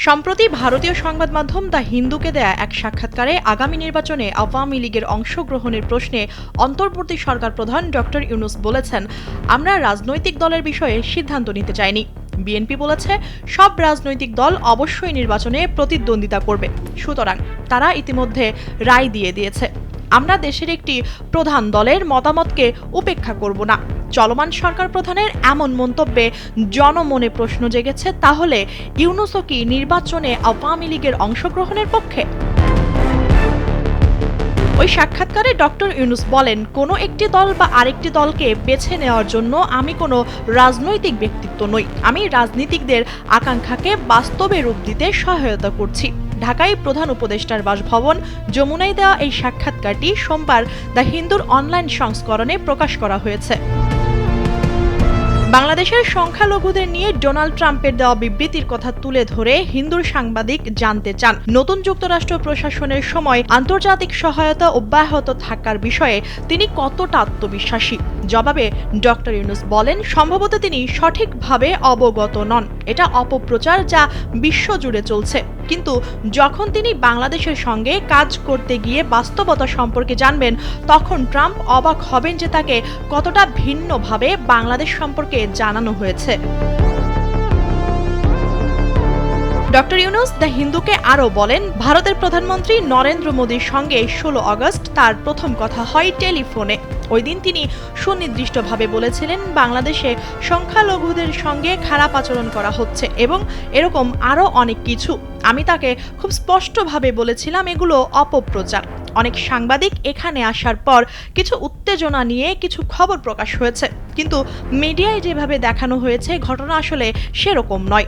সম্প্রতি ভারতীয় সংবাদ মাধ্যম দ্য হিন্দুকে দেয়া এক সাক্ষাৎকারে আগামী নির্বাচনে আওয়ামী লীগের অংশগ্রহণের প্রশ্নে অন্তর্বর্তী সরকার প্রধান ডক্টর ইউনূস বলেছেন, আমরা রাজনৈতিক দলের বিষয়ে সিদ্ধান্ত নিতে চাইনি। বিএনপি বলেছে, সব রাজনৈতিক দল অবশ্যই নির্বাচনে প্রতিদ্বন্দ্বিতা করবে, সুতরাং তারা ইতিমধ্যে রায় দিয়ে দিয়েছে। আমরা দেশের একটি প্রধান দলের মতামতকে উপেক্ষা করব না। চলমান সরকার প্রধানের এমন মন্তব্যে জনমনে প্রশ্ন জেগেছে, তাহলে ইউনূসও কি নির্বাচনে আওয়ামী লীগের অংশগ্রহণের পক্ষে? ওই সাক্ষাৎকারে ডক্টর ইউনূস বলেন, কোনো একটি দল বা আরেকটি দলকে বেছে নেওয়ার জন্য আমি কোনো রাজনৈতিক ব্যক্তিত্ব নই। আমি রাজনীতিকদের আকাঙ্ক্ষাকে বাস্তবে রূপ দিতে সহায়তা করছি। ঢাকায় প্রধান উপদেষ্টার বাসভবন যমুনায় দেওয়া এই সাক্ষাৎকারটি সোমবার দ্য হিন্দুর অনলাইন সংস্করণে প্রকাশ করা হয়েছে। বাংলাদেশের সংখ্যালঘুদের নিয়ে ডোনাল্ড ট্রাম্পের দেওয়া বিবৃতির কথা তুলে ধরে হিন্দুর সাংবাদিক জানতে চান, নতুন যুক্তরাষ্ট্র প্রশাসনের সময় আন্তর্জাতিক সহায়তা অব্যাহত থাকার বিষয়ে তিনি কতটা আত্মবিশ্বাসী। জবাবে ডক্টর ইউনূস বলেন, সম্ভবত তিনি সঠিকভাবে অবগত নন। এটা অপপ্রচার যা বিশ্বজুড়ে চলছে। কিন্তু যখন তিনি বাংলাদেশের সঙ্গে কাজ করতে গিয়ে বাস্তবতা সম্পর্কে জানবেন, তখন ট্রাম্প অবাক হবেন যে তাকে কতটা ভিন্নভাবে বাংলাদেশ সম্পর্কে জানানো হয়েছে। ডক্টর ইউনূস দ্য হিন্দুকে আরও বলেন, ভারতের প্রধানমন্ত্রী নরেন্দ্র মোদীর সঙ্গে 16 আগস্ট তার প্রথম কথা হয় টেলিফোনে। ওই দিন তিনি সুনির্দিষ্টভাবে বলেছিলেন, বাংলাদেশে সংখ্যালঘুদের সঙ্গে খারাপ আচরণ করা হচ্ছে এবং এরকম আরও অনেক কিছু। আমি তাকে খুব স্পষ্টভাবে বলেছিলাম, এগুলো অপপ্রচার। অনেক সাংবাদিক এখানে আসার পর কিছু উত্তেজনা নিয়ে কিছু খবর প্রকাশ হয়েছে, কিন্তু মিডিয়ায় যেভাবে দেখানো হয়েছে ঘটনা আসলে সেরকম নয়।